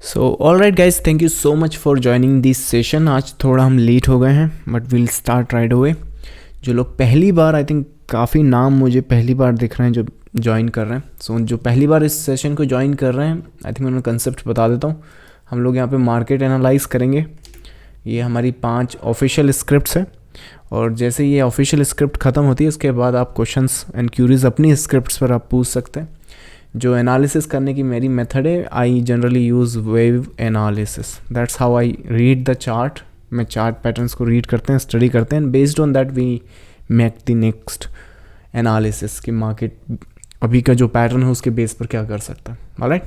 So all right guys, thank you so much for joining this session. आज थोड़ा हम late हो गए हैं but will start right away. जो लोग पहली बार, आई थिंक काफ़ी नाम मुझे पहली बार दिख रहे हैं जो ज्वाइन कर रहे हैं। सो जो पहली बार इस सेशन को ज्वाइन कर रहे हैं, आई थिंक मैं उन्हें कंसेप्ट बता देता हूँ। हम लोग यहाँ पे मार्केट एनालाइज करेंगे। ये हमारी 5 ऑफिशियल स्क्रिप्ट्स हैं और जैसे ये ऑफिशियल स्क्रिप्ट ख़त्म होती है उसके बाद आप क्वेश्चंस एंड क्यूरीज अपनी स्क्रिप्ट्स पर आप पूछ सकते हैं। जो एनालिसिस करने की मेरी मेथड है, I generally use wave analysis. That's how I read the chart. मैं चार्ट पैटर्न्स को रीड करते हैं, स्टडी करते हैं, based on that we make the next analysis कि मार्केट अभी का जो पैटर्न है उसके बेस पर क्या कर सकता है। ऑलराइट,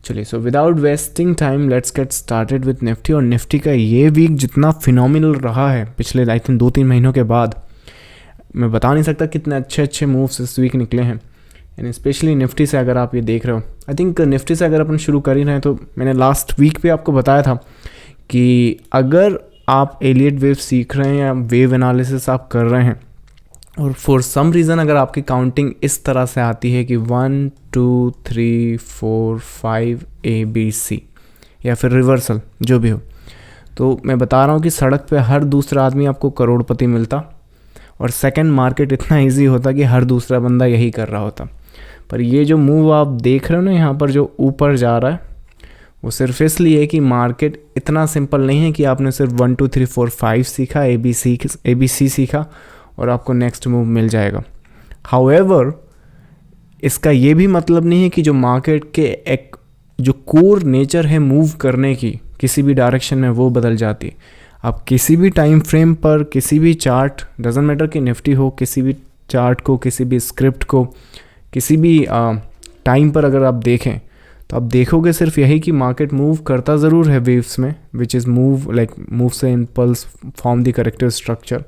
चलिए so without wasting time let's get started with Nifty. और निफ्टी का ये वीक जितना फिनोमिनल रहा है पिछले आई थिंक 2-3 महीनों के बाद, मैं बता नहीं सकता कितने अच्छे अच्छे मूव्स इस वीक निकले हैं। एंड स्पेशली निफ्टी से अगर आप ये देख रहे हो, आई थिंक निफ्टी से अगर अपन शुरू कर ही रहे हैं तो मैंने लास्ट वीक पे आपको बताया था कि अगर आप एलियट वेव सीख रहे हैं या वेव एनालिसिस आप कर रहे हैं और फॉर सम रीज़न अगर आपकी काउंटिंग इस तरह से आती है कि 1 2 3 4 5 ABC या फिर रिवर्सल जो भी हो, तो मैं बता रहा हूँ कि सड़क पे हर दूसरा आदमी आपको करोड़पति मिलता और सेकंड मार्केट इतना इजी होता कि हर दूसरा बंदा यही कर रहा होता। पर ये जो मूव आप देख रहे हो ना यहाँ पर जो ऊपर जा रहा है, वो सिर्फ इसलिए है कि मार्केट इतना सिंपल नहीं है कि आपने सिर्फ 1 2 3 4 5 सीखा, ABC सीखा और आपको नेक्स्ट मूव मिल जाएगा। हाउएवर इसका ये भी मतलब नहीं है कि जो मार्केट के एक जो कोर नेचर है मूव करने की किसी भी डायरेक्शन में वो बदल जाती है। आप किसी भी टाइम फ्रेम पर, किसी भी चार्ट, डजेंट मैटर कि निफ्टी हो, किसी भी चार्ट को, किसी भी स्क्रिप्ट को, किसी भी टाइम पर अगर आप देखें तो आप देखोगे सिर्फ यही कि मार्केट मूव करता ज़रूर है वेव्स में, विच इज़ मूव से impulse form the corrective structure,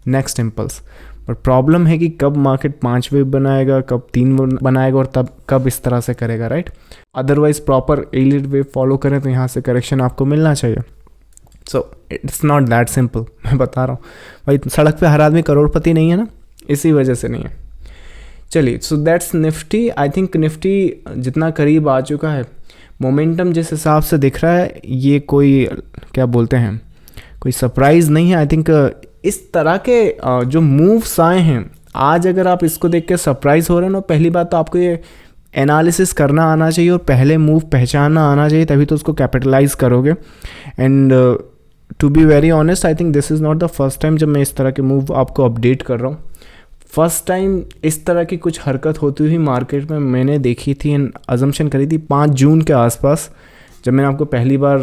next impulse. But problem है कि कब मार्केट 5 वेव बनाएगा, कब 3 बनाएगा और तब कब इस तरह से करेगा, right. Otherwise proper Elliott wave follow करें तो यहाँ से करेक्शन आपको मिलना चाहिए। So it's not that simple. मैं बता रहा हूँ भाई, सड़क पे हर आदमी करोड़पति नहीं है ना, इसी वजह से नहीं है। चलिए, so that's Nifty. I think Nifty जितना करीब आ चुका है, मोमेंटम जिस हिसाब से दिख रहा है, ये कोई क्या बोलते हैं, कोई सरप्राइज़ नहीं है। आई थिंक इस तरह के जो मूव्स आए हैं आज, अगर आप इसको देख के सरप्राइज़ हो रहे हैं ना, पहली बात तो आपको ये एनालिसिस करना आना चाहिए और पहले मूव पहचानना आना चाहिए, तभी तो उसको कैपिटलाइज करोगे। And to be very honest, I think this is not the first time जब मैं इस तरह के मूव आपको अपडेट कर रहा हूँ। फर्स्ट टाइम इस तरह की कुछ हरकत होती हुई मार्केट में मैंने देखी थी एंड अजम्पशन करी थी 5 जून के आसपास, जब मैंने आपको पहली बार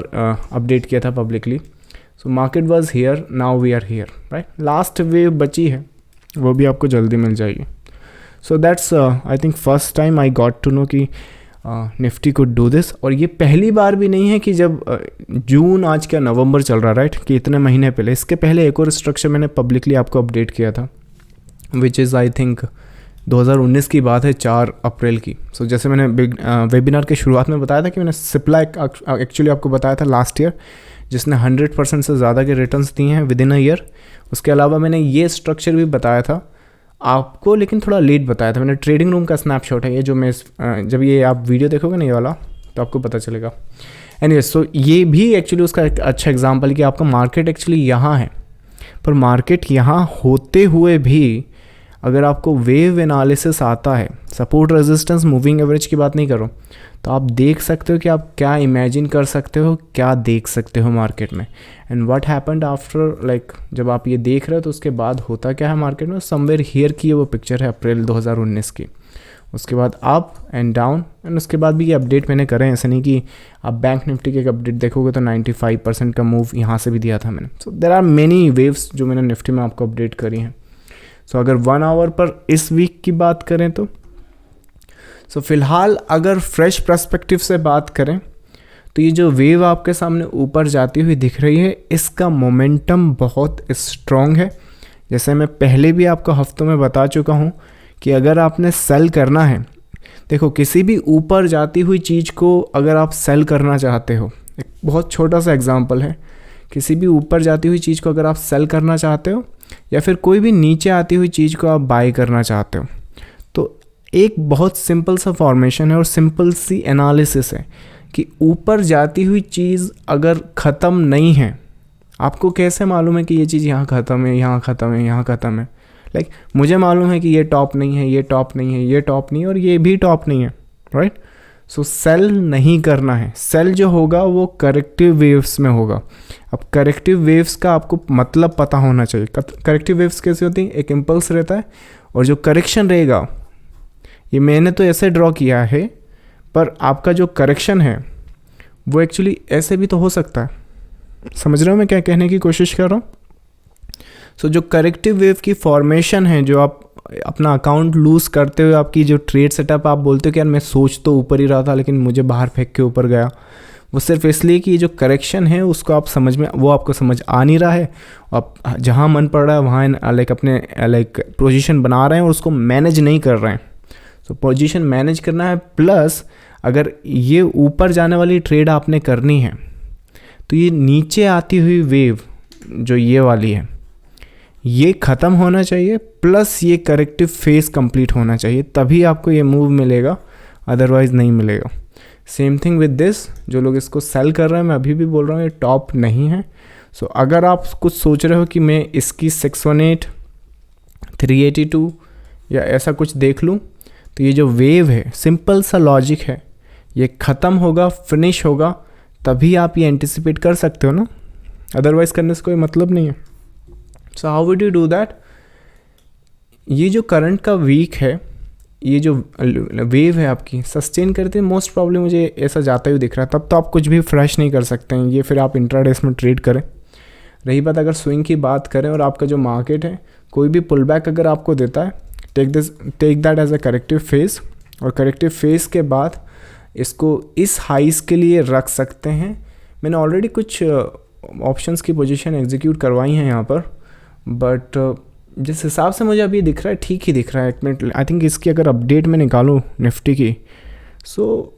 अपडेट किया था publicly. So market was here, now we are here, right. Last wave बची है, वो भी आपको जल्दी मिल जाएगी। So that's I think first time I got to know कि निफ्टी कुड डू दिस। और ये पहली बार भी नहीं है कि जब जून, आज क्या नवंबर चल रहा है, राइट, कि इतने महीने पहले, इसके पहले एक और स्ट्रक्चर मैंने पब्लिकली आपको अपडेट किया था, विच इज़ आई थिंक 2019 की बात है, 4 अप्रैल की। सो जैसे मैंने वेबिनार के शुरुआत में बताया था कि मैंने सिप्ला एक्चुअली आपको बताया था लास्ट ईयर, जिसने 100% से ज़्यादा के रिटर्न्स दिए हैं विद इन अ ईयर। उसके अलावा मैंने ये स्ट्रक्चर भी बताया था आपको, लेकिन थोड़ा लेट बताया था मैंने। ट्रेडिंग रूम का स्नैपशॉट है ये, जो मैं जब ये आप वीडियो देखोगे ना ये वाला, तो आपको पता चलेगा। एनीवेज, सो ये भी एक्चुअली उसका एक अच्छा एग्जांपल है कि आपका मार्केट एक्चुअली यहाँ है, पर मार्केट यहाँ होते हुए भी अगर आपको वेव एनालिसिस आता है, सपोर्ट रेजिस्टेंस मूविंग एवरेज की बात नहीं करो, तो आप देख सकते हो कि आप क्या इमेजिन कर सकते हो, क्या देख सकते हो मार्केट में। And what happened after, like जब आप ये देख रहे हो तो उसके बाद होता क्या है मार्केट में। समवेयर हियर की वो पिक्चर है अप्रैल 2019 की। उसके बाद अप एंड डाउन, एंड उसके बाद भी ये अपडेट मैंने करे हैं। ऐसा नहीं कि आप बैंक निफ्टी के एक अपडेट देखोगे तो 95% का मूव यहाँ से भी दिया था मैंने। सो देर आर मेनी वेव्स जो मैंने निफ्टी में आपको अपडेट करी हैं। सो अगर 1 आवर पर इस वीक की बात करें तो फिलहाल अगर फ्रेश पर्सपेक्टिव से बात करें तो ये जो वेव आपके सामने ऊपर जाती हुई दिख रही है, इसका मोमेंटम बहुत स्ट्रॉन्ग है। जैसे मैं पहले भी आपको हफ्तों में बता चुका हूँ कि अगर आपने सेल करना है, देखो किसी भी ऊपर जाती हुई चीज़ को अगर आप सेल करना चाहते हो, एक बहुत छोटा सा एग्जांपल है, किसी भी ऊपर जाती हुई चीज़ को अगर आप सेल करना चाहते हो या फिर कोई भी नीचे आती हुई चीज़ को आप बाय करना चाहते हो, तो एक बहुत सिंपल सा फॉर्मेशन है और सिंपल सी एनालिसिस है कि ऊपर जाती हुई चीज़ अगर ख़त्म नहीं है, आपको कैसे मालूम है कि ये चीज़ यहाँ ख़त्म है, यहाँ ख़त्म है, यहाँ ख़त्म है? लाइक मुझे मालूम है कि ये टॉप नहीं है, ये टॉप नहीं है, ये टॉप नहीं है और ये भी टॉप नहीं है, राइट? सो सेल नहीं करना है। सेल जो होगा वो करेक्टिव वेव्स में होगा। अब करेक्टिव वेव्स का आपको मतलब पता होना चाहिए। करेक्टिव वेव्स कैसे होती हैं? एक इम्पल्स रहता है और जो करेक्शन रहेगा, ये मैंने तो ऐसे ड्रॉ किया है, पर आपका जो करेक्शन है वो एक्चुअली ऐसे भी तो हो सकता है। समझ रहे हो मैं क्या कहने की कोशिश कर रहा हूँ? सो जो करेक्टिव वेव की फॉर्मेशन है, जो आप अपना अकाउंट लूज़ करते हुए आपकी जो ट्रेड सेटअप आप बोलते हो कि यार मैं सोच तो ऊपर ही रहा था लेकिन मुझे बाहर फेंक के ऊपर गया, वो सिर्फ इसलिए कि ये जो करेक्शन है उसको आप समझ में, वो आपको समझ आ नहीं रहा है। आप जहाँ मन पड़ रहा है वहाँ अपने पोजीशन बना रहे हैं और उसको मैनेज नहीं कर रहे हैं। सो पोजीशन मैनेज करना है, प्लस अगर ये ऊपर जाने वाली ट्रेड आपने करनी है तो ये नीचे आती हुई वेव जो ये वाली है, ये ख़त्म होना चाहिए, प्लस ये करेक्टिव फेस कंप्लीट होना चाहिए, तभी आपको ये मूव मिलेगा, अदरवाइज़ नहीं मिलेगा। Same thing with this. जो लोग इसको सेल कर रहे हैं, मैं अभी भी बोल रहा हूँ ये टॉप नहीं है। सो अगर आप कुछ सोच रहे हो कि मैं इसकी 618, 382 या ऐसा कुछ देख लूँ, तो ये जो वेव है, सिंपल सा लॉजिक है, ये ख़त्म होगा, फिनिश होगा, तभी आप ये एंटिसिपेट कर सकते हो ना, अदरवाइज़ करने से कोई मतलब नहीं है। So how would you do that? ये जो करंट का वीक है, ये जो वेव है आपकी सस्टेन करते हैं, मोस्ट प्रॉब्लम मुझे ऐसा जाता हुआ दिख रहा है, तब तो आप कुछ भी फ्रेश नहीं कर सकते हैं, ये फिर आप इंट्राडेस में ट्रेड करें। रही बात अगर स्विंग की बात करें और आपका जो मार्केट है, कोई भी पुल बैक अगर आपको देता है, take that as a corrective phase, और करेक्टिव फेस के बाद इसको इस हाइस के लिए रख सकते हैं। मैंने ऑलरेडी कुछ ऑप्शंस की पोजीशन एग्जीक्यूट करवाई हैं यहाँ पर, बट जिस हिसाब से मुझे अभी दिख रहा है ठीक ही दिख रहा है। एक मिनट, आई थिंक इसकी अगर अपडेट मैं निकालूँ निफ्टी की, so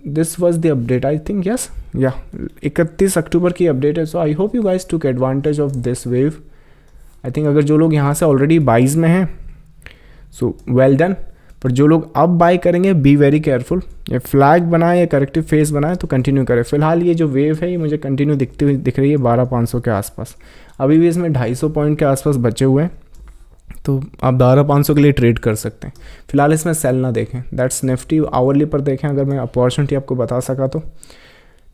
this was the update, I think, yes, या 31 अक्टूबर की अपडेट है। So I hope you guys took advantage of this wave. I think अगर जो लोग यहाँ से ऑलरेडी बाइज में हैं, सो वेल डन, पर जो लोग अब बाय करेंगे, बी वेरी केयरफुल। ये फ्लैग बनाए या करेक्टिव फेस बनाए तो कंटिन्यू करें। फिलहाल ये जो वेव है ये मुझे कंटिन्यू दिखती हुई दिख रही है 12,500 के आसपास। अभी भी इसमें 250 पॉइंट के आसपास बचे हुए हैं, तो आप 12,500 के लिए ट्रेड कर सकते हैं। फिलहाल इसमें सेल ना देखें, दैट्स निफ्टी। आवरली पर देखें, अगर मैं अपॉर्चुनिटी आपको बता सका तो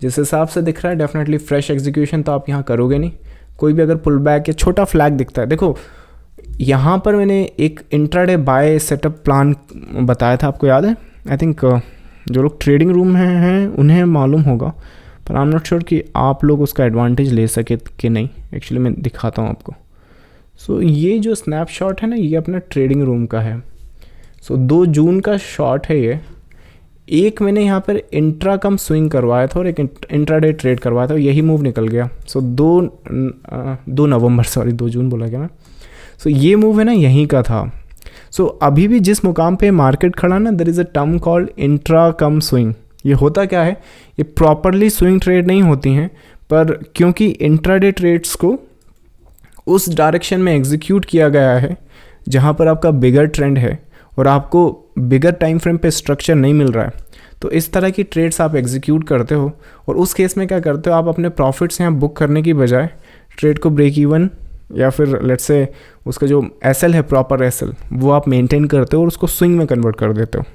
जिस हिसाब से दिख रहा है, डेफिनेटली फ्रेश एग्जीक्यूशन तो आप यहाँ करोगे नहीं। कोई भी अगर पुल बैक या छोटा फ्लैग दिखता है, देखो यहाँ पर मैंने एक इंट्राडे बाय सेटअप प्लान बताया था, आपको याद है? आई थिंक जो लोग ट्रेडिंग रूम में हैं उन्हें मालूम होगा, पर आई एम नॉट श्योर कि आप लोग उसका एडवांटेज ले सके कि नहीं। एक्चुअली मैं दिखाता हूँ आपको। सो ये जो स्नैपशॉट है ना, ये अपना ट्रेडिंग रूम का है। सो 2 जून का शॉट है ये। एक मैंने यहाँ पर इंट्रा कम स्विंग करवाया था और एक इंट्राडे ट्रेड करवाया था, यही मूव निकल गया। सो 2 नवंबर, सॉरी 2 जून बोला गया ना। सो ये मूव है ना, यहीं का था। सो अभी भी जिस मुकाम पे मार्केट खड़ा ना, there is a term called intra come swing. ये होता क्या है, ये प्रॉपरली स्विंग ट्रेड नहीं होती हैं, पर क्योंकि इंट्राडे ट्रेड्स को उस डायरेक्शन में एग्जीक्यूट किया गया है जहाँ पर आपका बिगर ट्रेंड है और आपको बिगर टाइम फ्रेम पे स्ट्रक्चर नहीं मिल रहा है, तो इस तरह की ट्रेड्स आप एग्जीक्यूट करते हो। और उस केस में क्या करते हो, आप अपने प्रॉफिट्स यहाँ बुक करने की बजाय ट्रेड को ब्रेक इवन या फिर लेट्स से उसका जो एसएल है, प्रॉपर एसएल, वो आप मेंटेन करते हो और उसको स्विंग में कन्वर्ट कर देते हो।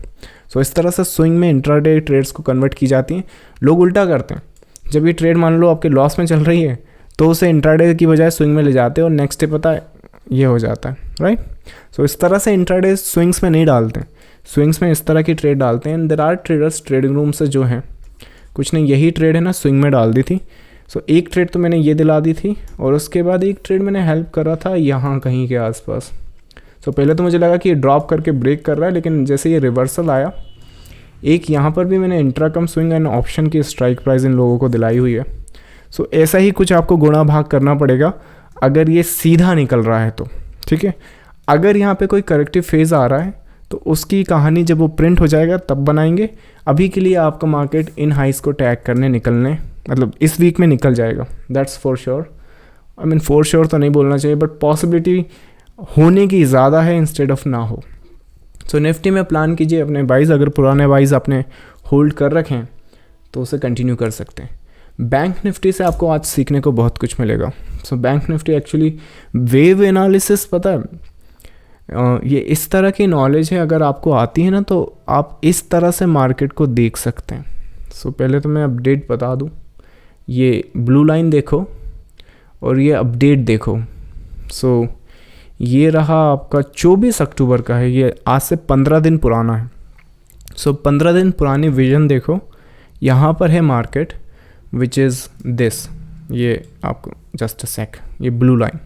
सो इस तरह से स्विंग में इंट्राडे ट्रेड्स को कन्वर्ट की जाती हैं। लोग उल्टा करते हैं, जब ये ट्रेड मान लो आपके लॉस में चल रही है तो उसे इंट्राडे की बजाय स्विंग में ले जाते हैं और नेक्स्ट डे पता है ये हो जाता है, राइट? सो इस तरह से इंट्राडे स्विंग्स में नहीं डालते हैं, स्विंग्स में इस तरह की ट्रेड डालते हैं। And there are traders trading room से जो हैं, कुछ ने यही ट्रेड है ना स्विंग में डाल दी थी। सो एक ट्रेड तो मैंने ये दिला दी थी और उसके बाद एक ट्रेड मैंने हेल्प करा था यहाँ कहीं के आसपास। सो पहले तो मुझे लगा कि ये ड्रॉप करके ब्रेक कर रहा है, लेकिन जैसे ये रिवर्सल आया, एक यहाँ पर भी मैंने intra come swing and option की स्ट्राइक प्राइस इन लोगों को दिलाई हुई है। सो ऐसा ही कुछ आपको गुणा भाग करना पड़ेगा अगर ये सीधा निकल रहा है तो, ठीक है। अगर यहाँ पे कोई करेक्टिव फेज़ आ रहा है तो उसकी कहानी जब वो प्रिंट हो जाएगा तब बनाएंगे। अभी के लिए आपका मार्केट इन हाइस को टैग करने निकलने, मतलब इस वीक में निकल जाएगा, that's for sure. I mean for sure तो नहीं बोलना चाहिए, बट पॉसिबिलिटी होने की ज़्यादा है इंस्टेड ऑफ ना हो। सो निफ्टी में प्लान कीजिए अपने बाइज, अगर पुराने बाइज आपने होल्ड कर रखें तो उसे कंटिन्यू कर सकते हैं। बैंक निफ्टी से आपको आज सीखने को बहुत कुछ मिलेगा। सो bank Nifty actually wave analysis, पता है ये इस तरह की नॉलेज है, अगर आपको आती है ना तो आप इस तरह से मार्केट को देख सकते हैं। सो पहले तो मैं अपडेट बता दूं, ये ब्लू लाइन देखो और ये अपडेट देखो। सो ये रहा आपका 24 अक्टूबर का है, ये आज से 15 दिन पुराना है। सो 15 दिन पुरानी विजन देखो, यहाँ पर है मार्केट विच इज़ दिस, ये आपको जस्ट अ सेक, ये ब्लू लाइन।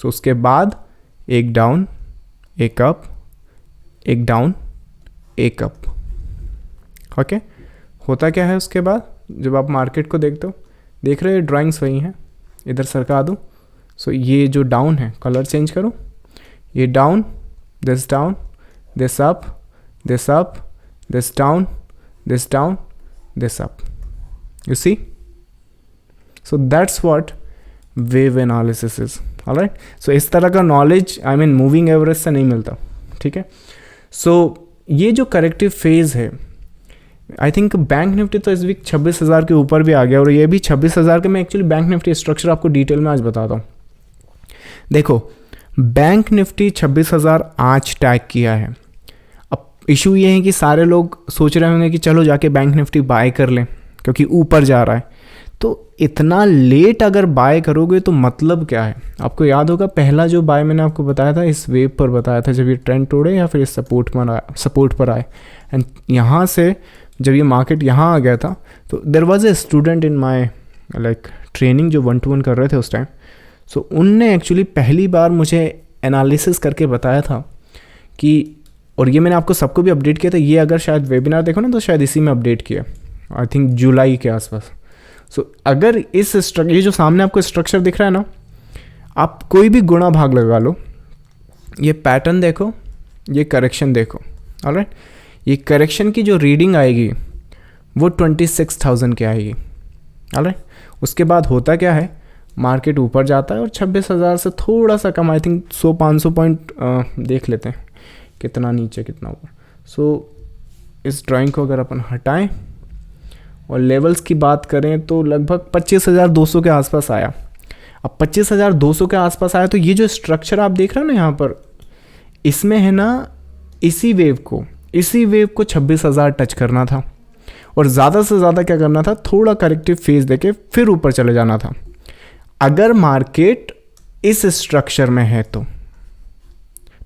सो उसके बाद एक डाउन, एक अप, एक डाउन, एक अप। ओके, होता क्या है उसके बाद जब आप मार्केट को देखते हो, देख रहे हो ड्राइंग्स वही हैं, इधर सरका दूँ। सो ये जो डाउन है, कलर चेंज करो, ये down, this down, this up, this up, this down, this down, this up. You see, so that's what wave analysis is. Alright, so इस तरह का knowledge I mean moving average से नहीं मिलता, ठीक है। सो ये जो करेक्टिव फेज है, आई थिंक बैंक निफ्टी तो इस वीक 26,000 के ऊपर भी आ गया, और ये भी 26,000 के। मैं एक्चुअली बैंक निफ्टी स्ट्रक्चर आपको डिटेल में आज बताता हूँ। देखो, बैंक निफ्टी 26,000 आज टैग किया है। अब इशू ये है कि सारे लोग सोच रहे होंगे कि चलो जाके बैंक निफ्टी बाय कर लें क्योंकि ऊपर जा रहा है। तो इतना लेट अगर बाय करोगे तो मतलब क्या है? आपको याद होगा पहला जो बाय मैंने आपको बताया था, इस वेव पर बताया था, जब ये ट्रेंड तोड़े या फिर इस सपोर्ट पर आए, एंड यहाँ से जब ये मार्केट यहाँ आ गया था तो there was a student in my like training जो 1-to-1 कर रहे थे उस टाइम। सो उनने एक्चुअली पहली बार मुझे एनालिसिस करके बताया था कि, और ये मैंने आपको सबको भी अपडेट किया था, ये अगर शायद वेबिनार देखो ना तो शायद इसी में अपडेट किया, आई थिंक जुलाई के आसपास। सो अगर इस ये जो सामने आपको स्ट्रक्चर दिख रहा है ना, आप कोई भी गुणा भाग लगा लो, ये पैटर्न देखो, ये करेक्शन देखो, ऑलराइट। ये करेक्शन की जो रीडिंग आएगी वो 26,000 के आएगी, ऑलराइट। उसके बाद होता क्या है, मार्केट ऊपर जाता है और 26,000 से थोड़ा सा कम, आई थिंक 100-500 पॉइंट देख लेते हैं कितना नीचे कितना ऊपर। सो इस ड्राइंग को अगर अपन हटाएं और लेवल्स की बात करें तो लगभग 25,200 के आसपास आया। अब 25,200 के आसपास आया तो ये जो स्ट्रक्चर आप देख रहे हो ना यहाँ पर, इसमें है ना इसी वेव को 26,000 टच करना था, और ज़्यादा से ज़्यादा क्या करना था, थोड़ा करेक्टिव फेज देके फिर ऊपर चले जाना था अगर मार्केट इस स्ट्रक्चर में है तो,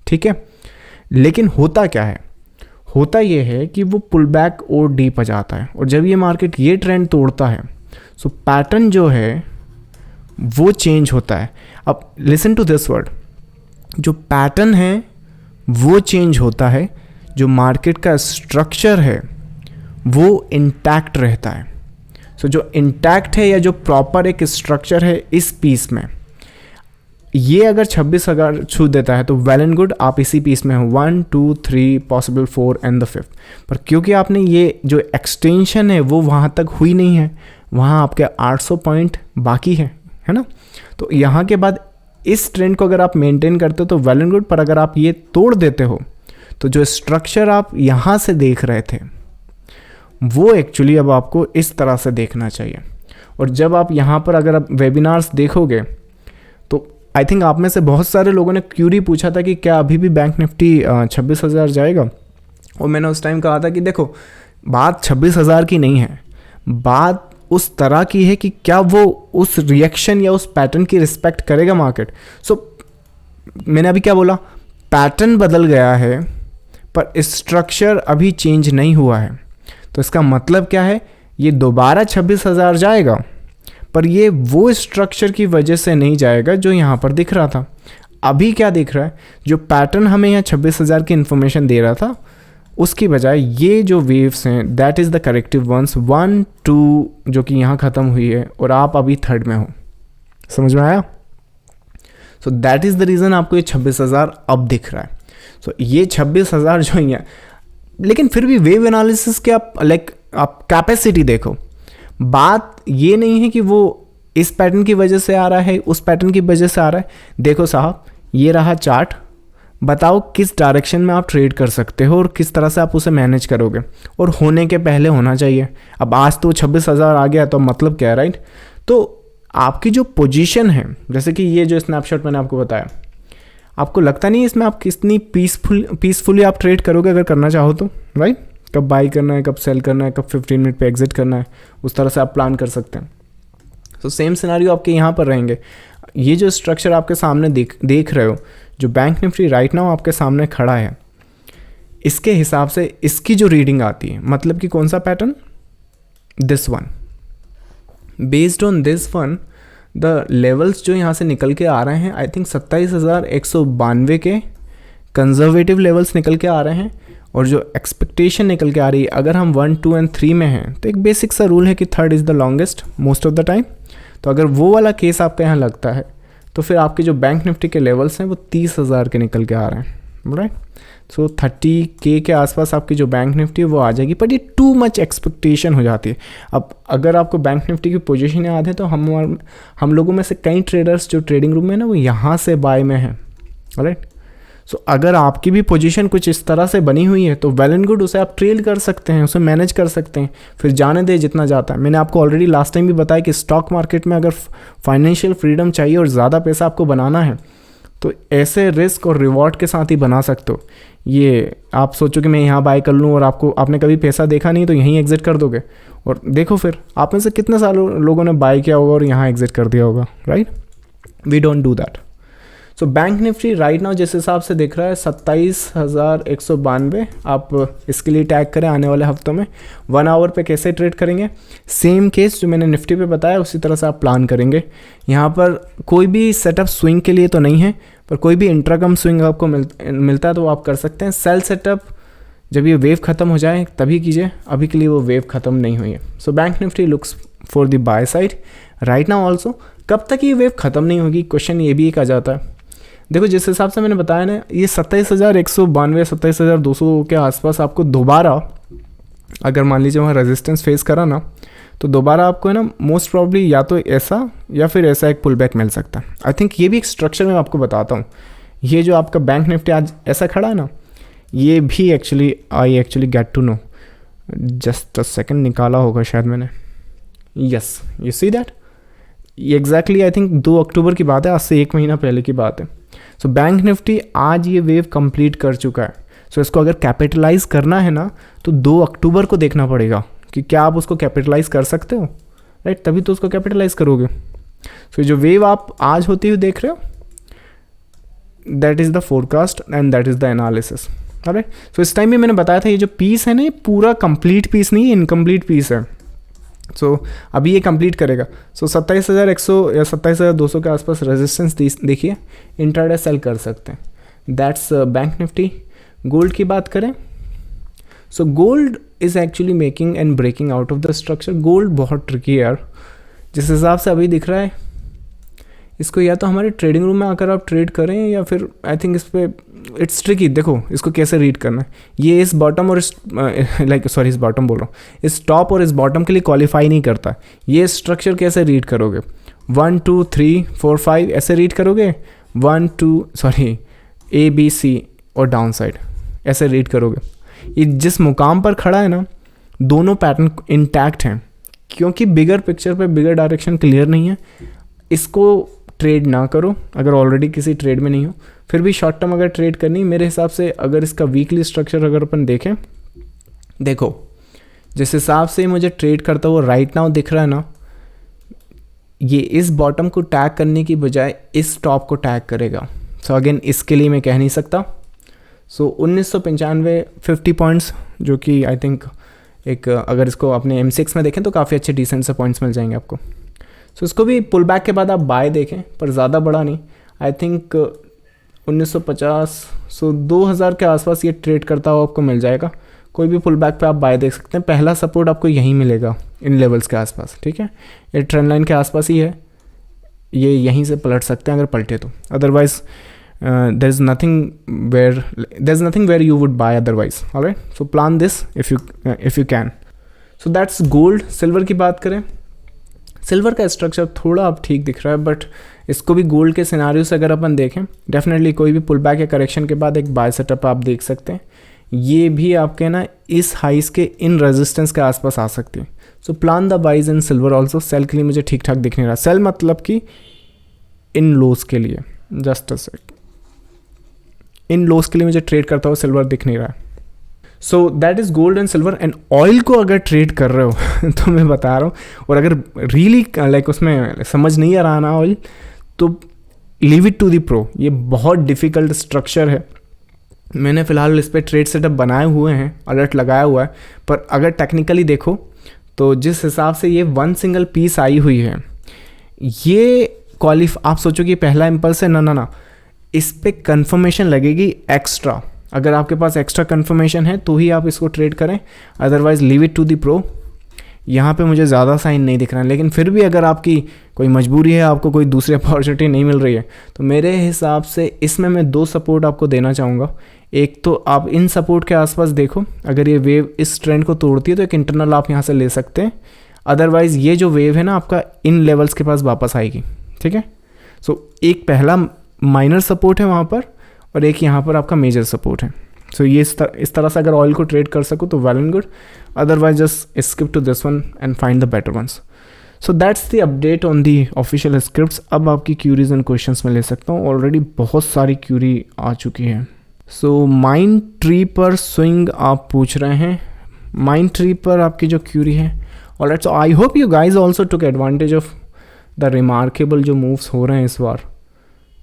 ठीक है। लेकिन होता क्या है, होता ये है कि वो पुल बैक और डीप आ जाता है, और जब ये मार्केट ये ट्रेंड तोड़ता है सो पैटर्न जो है वो चेंज होता है। अब लिसन टू दिस वर्ड, जो पैटर्न है वो चेंज होता है, जो मार्केट का स्ट्रक्चर है वो इंटैक्ट रहता है। सो जो इंटैक्ट है या जो प्रॉपर एक स्ट्रक्चर है इस पीस में, ये अगर 26,000 छू देता है तो वेल एंड गुड, आप इसी पीस में हो, 1 2 3 पॉसिबल 4 एंड द 5th। पर क्योंकि आपने ये जो एक्सटेंशन है वो वहाँ तक हुई नहीं है, वहाँ आपके 800 पॉइंट बाकी है ना। तो यहाँ के बाद इस ट्रेंड को अगर आप मेंटेन करते हो तो वेल एंड गुड, पर अगर आप ये तोड़ देते हो तो जो स्ट्रक्चर आप यहाँ से देख रहे थे वो एक्चुअली अब आपको इस तरह से देखना चाहिए। और जब आप यहाँ पर अगर आप वेबिनार्स देखोगे तो आई थिंक आप में से बहुत सारे लोगों ने क्यूरी पूछा था कि क्या अभी भी बैंक निफ्टी 26,000 जाएगा, और मैंने उस टाइम कहा था कि देखो बात 26,000 की नहीं है, बात उस तरह की है कि क्या वो उस रिएक्शन या उस पैटर्न की रिस्पेक्ट करेगा मार्केट। सो मैंने अभी क्या बोला, पैटर्न बदल गया है पर स्ट्रक्चर अभी चेंज नहीं हुआ है। तो इसका मतलब क्या है, ये दोबारा 26,000 जाएगा, पर ये वो स्ट्रक्चर की वजह से नहीं जाएगा जो यहाँ पर दिख रहा था। अभी क्या दिख रहा है, जो पैटर्न हमें यहाँ 26,000 की इन्फॉर्मेशन दे रहा था उसकी बजाय ये जो वेव्स हैं that is the corrective ones, 1 2 जो कि यहाँ ख़त्म हुई है और आप अभी 3rd में हो। समझ में आया? So that is the reason आपको ये 26,000 अब दिख रहा है। सो ये 26,000 जो ही है, लेकिन फिर भी वेव एनालिसिस के आप आप कैपेसिटी देखो, बात ये नहीं है कि वो इस पैटर्न की वजह से आ रहा है, उस पैटर्न की वजह से आ रहा है। देखो साहब, ये रहा चार्ट, बताओ किस डायरेक्शन में आप ट्रेड कर सकते हो और किस तरह से आप उसे मैनेज करोगे, और होने के पहले होना चाहिए। अब आज तो 26,000 आ गया तो मतलब क्या है, राइट। तो आपकी जो पोजीशन है, जैसे कि ये जो स्नैपशॉट मैंने आपको बताया, आपको लगता नहीं इसमें आप कितनी पीसफुली आप ट्रेड करोगे अगर करना चाहो तो, राइट। कब बाई करना है, कब सेल करना है, कब 15 मिनट पे एग्जिट करना है, उस तरह से आप प्लान कर सकते हैं। तो सेम सिनेरियो आपके यहाँ पर रहेंगे। ये जो स्ट्रक्चर आपके सामने देख रहे हो, जो बैंक निफ्टी राइट नाउ आपके सामने खड़ा है, इसके हिसाब से इसकी जो रीडिंग आती है, मतलब कि कौन सा pattern, this one. Based on this one the levels जो यहाँ से निकल के आ रहे हैं, आई थिंक 27,192 के कंजर्वेटिव लेवल्स निकल के आ रहे हैं। और जो एक्सपेक्टेशन निकल के आ रही है, अगर हम 1, 2 एंड 3 में हैं तो एक बेसिक सा रूल है कि third is the longest most of the time. तो अगर वो वाला केस आपके यहाँ लगता है तो फिर आपके जो बैंक निफ्टी के लेवल्स हैं वो 30,000 के निकल के आ रहे हैं, राइट। सो 30K के आसपास आपकी जो बैंक निफ्टी है वो आ जाएगी, बट ये टू मच एक्सपेक्टेशन हो जाती है। अब अगर आपको बैंक निफ्टी की पोजीशन याद है तो हम लोगों में से कई ट्रेडर्स जो ट्रेडिंग रूम में ना वो यहाँ से बाय में हैं, राइट। सो अगर आपकी भी पोजीशन कुछ इस तरह से बनी हुई है तो वेल एंड गुड, उसे आप ट्रेड कर सकते हैं, उसे मैनेज कर सकते हैं, फिर जाने दे जितना जाता है। मैंने आपको ऑलरेडी लास्ट टाइम भी बताया कि स्टॉक मार्केट में अगर फाइनेंशियल फ्रीडम चाहिए और ज़्यादा पैसा आपको बनाना है तो ऐसे रिस्क और रिवॉर्ड के साथ ही बना सकते हो। ये आप सोचो कि मैं यहाँ बाय कर लूँ और आपने कभी पैसा देखा नहीं तो यहीं एग्जिट कर दोगे, और देखो फिर आप में से कितने सालों लोगों ने बाय किया होगा और यहाँ एग्जिट कर दिया होगा, right. We don't do that. So bank Nifty right now जिस हिसाब से दिख रहा है 27,192, आप इसके लिए टैग करें आने वाले हफ्तों में 1 आवर पे कैसे ट्रेड करेंगे। सेम केस जो मैंने निफ्टी पे बताया उसी तरह से आप प्लान करेंगे। यहाँ पर कोई भी सेटअप स्विंग के लिए तो नहीं है, पर कोई भी इंट्राकम स्विंग आपको मिलता है तो आप कर सकते हैं। सेल सेटअप जब ये वेव ख़त्म हो जाए तभी कीजिए, अभी के लिए वो वेव ख़त्म नहीं हुई है। सो bank Nifty looks for the buy side right now also. कब तक ये वेव ख़त्म नहीं होगी, क्वेश्चन ये भी एक आ जाता है। देखो जिस हिसाब से मैंने बताया ना, ये 27,192 27,200 के आसपास आपको दोबारा, अगर मान लीजिए वहाँ रेजिस्टेंस फेस करा ना, तो दोबारा आपको है ना मोस्ट प्रॉब्ली या तो ऐसा या फिर ऐसा एक पुल बैक मिल सकता है। आई थिंक ये भी एक स्ट्रक्चर मैं आपको बताता हूँ। ये जो आपका बैंक निफ्टी आज ऐसा खड़ा है ना, ये भी I actually get to know, just a second निकाला होगा शायद मैंने, यस यू सी दैट, ये एग्जैक्टली आई थिंक 2 अक्टूबर की बात है, आज से 1 महीना पहले की बात है। सो बैंक निफ्टी आज ये वेव कंप्लीट कर चुका है। सो इसको अगर कैपिटलाइज करना है ना तो 2 अक्टूबर को देखना पड़ेगा कि क्या आप उसको कैपिटलाइज कर सकते हो, राइट, तभी तो उसको कैपिटलाइज करोगे। सो जो वेव आप आज होती हुई देख रहे हो, that is the forecast and that is the analysis, right. So इस टाइम भी मैंने बताया था ये जो पीस है ना, ये पूरा कंप्लीट पीस नहीं है, इनकम्प्लीट पीस है। सो अभी ये कंप्लीट करेगा। सो 27,100 या 27,200 के आसपास रेजिस्टेंस देखिए, इंट्राडे सेल कर सकते हैं। That's bank Nifty. गोल्ड की बात करें, so gold is actually making and breaking out of the structure. Gold बहुत ट्रिकी है यार, जिस हिसाब से अभी दिख रहा है, इसको या तो हमारे ट्रेडिंग रूम में आकर आप ट्रेड करें या फिर आई थिंक इस पर इट्स ट्रिकी। देखो इसको कैसे रीड करना है, ये इस बॉटम और इस इस बॉटम बोल रहा हूँ, इस टॉप और इस बॉटम के लिए क्वालिफाई नहीं करता। ये स्ट्रक्चर कैसे रीड करोगे, 1 2 3 4 5 ऐसे रीड करोगे, 1 2 A B C और डाउन साइड ऐसे रीड करोगे। ये जिस मुकाम पर खड़ा है ना, दोनों पैटर्न इंटैक्ट हैं, क्योंकि बिगर पिक्चर पे बिगर डायरेक्शन क्लियर नहीं है। इसको ट्रेड ना करो अगर ऑलरेडी किसी ट्रेड में नहीं हो। फिर भी शॉर्ट टर्म अगर ट्रेड करनी, मेरे हिसाब से अगर इसका वीकली स्ट्रक्चर अगर अपन देखें, देखो जिस हिसाब से मुझे ट्रेड करता हुआ राइट नाउ दिख रहा है ना, ये इस बॉटम को टैग करने की बजाय इस टॉप को टैग करेगा। सो अगेन इसके लिए मैं कह नहीं सकता। सो 1995 50 पॉइंट्स, जो कि आई थिंक एक अगर इसको अपने M6 में देखें तो काफ़ी अच्छे डिसेंट से पॉइंट्स मिल जाएंगे आपको। सो इसको भी पुल बैक के बाद आप बाय देखें, पर ज़्यादा बड़ा नहीं। आई थिंक 1950 सो 2000 के आसपास ये ट्रेड करता हुआ आपको मिल जाएगा। कोई भी पुल बैक पे आप बाय देख सकते हैं। पहला सपोर्ट आपको यहीं मिलेगा, इन लेवल्स के आसपास, ठीक है। ये ट्रेंड लाइन के आसपास ही है, ये यहीं से पलट सकते हैं अगर पलटे तो। Otherwise there is nothing where you would buy otherwise. All right, so plan this if you can. So that's gold. Silver की बात करें, सिल्वर का स्ट्रक्चर थोड़ा अब ठीक दिख रहा है, बट इसको भी गोल्ड के सिनारियो से अगर अपन देखें, डेफिनेटली कोई भी पुल बैक या करेक्शन के बाद एक बाय सेटअप आप देख सकते हैं। ये भी आपके ना इस हाइस के इन रेजिस्टेंस के आसपास आ सकती है। So plan the buys in silver also. Sell के लिए मुझे ठीक ठाक दिख नहीं रहा, सेल मतलब कि इन लोस के लिए, just a sec, in loss के लिए मुझे ट्रेड करता हुआ सिल्वर दिख नहीं रहा है। So that is gold and silver. And oil को अगर ट्रेड कर रहे हो तो मैं बता रहा हूँ, और अगर रियली लाइक उसमें समझ नहीं आ रहा ना ऑयल, तो leave it to the pro. ये बहुत डिफ़िकल्ट स्ट्रक्चर है। मैंने फ़िलहाल इस पर ट्रेड सेटअप बनाए हुए हैं, अलर्ट लगाया हुआ है, पर अगर टेक्निकली देखो तो जिस हिसाब से ये वन सिंगल पीस आई हुई है, ये आप सोचो कि पहला इम्पल्स है, ना, इस पर कन्फर्मेशन लगेगी एक्स्ट्रा। अगर आपके पास एक्स्ट्रा कन्फर्मेशन है तो ही आप इसको ट्रेड करें, otherwise leave it to the pro. यहाँ पे मुझे ज़्यादा साइन नहीं दिख रहा है, लेकिन फिर भी अगर आपकी कोई मजबूरी है, आपको कोई दूसरी अपॉर्चुनिटी नहीं मिल रही है, तो मेरे हिसाब से इसमें मैं 2 सपोर्ट आपको देना चाहूँगा। एक तो आप इन सपोर्ट के आसपास देखो, अगर ये वेव इस ट्रेंड को तोड़ती है तो एक इंटरनल आप यहाँ से ले सकते हैं, अदरवाइज़ ये जो वेव है ना आपका इन लेवल्स के पास वापस आएगी, ठीक है। सो एक पहला माइनर सपोर्ट है वहाँ पर, और एक यहाँ पर आपका मेजर सपोर्ट है। सो ये इस तरह से अगर ऑयल को ट्रेड कर सको तो well and good, otherwise just skip to this one and find the better ones. So that's the update on the official scripts. अब आपकी क्यूरीज एंड क्वेश्चंस में ले सकता हूँ, ऑलरेडी बहुत सारी क्यूरी आ चुकी है। सो माइंड ट्री पर स्विंग आप पूछ रहे हैं, माइंड ट्री पर आपकी जो क्यूरी है। Alright, so I hope you guys also took advantage of the remarkable जो मूव्स हो रहे हैं इस बार,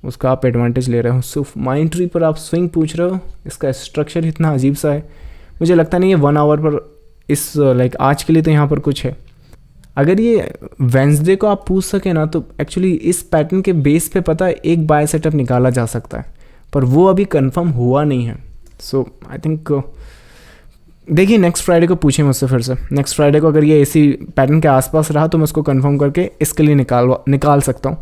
उसका आप एडवांटेज ले रहे हो। सो माइंड ट्री पर आप स्विंग पूछ रहे हो, इसका स्ट्रक्चर इतना अजीब सा है, मुझे लगता नहीं है 1 आवर पर इस लाइक आज के लिए तो यहाँ पर कुछ है। अगर ये वेंसडे को आप पूछ सके ना, तो एक्चुअली इस पैटर्न के बेस पे पता है एक बाय सेटअप निकाला जा सकता है, पर वो अभी कंफर्म हुआ नहीं है। सो आई थिंक देखिए नेक्स्ट फ्राइडे को पूछें मुझसे फिर से, नेक्स्ट फ्राइडे को अगर ये इसी पैटर्न के आसपास रहा तो मैं उसको कंफर्म करके इसके लिए निकाल सकता हूँ।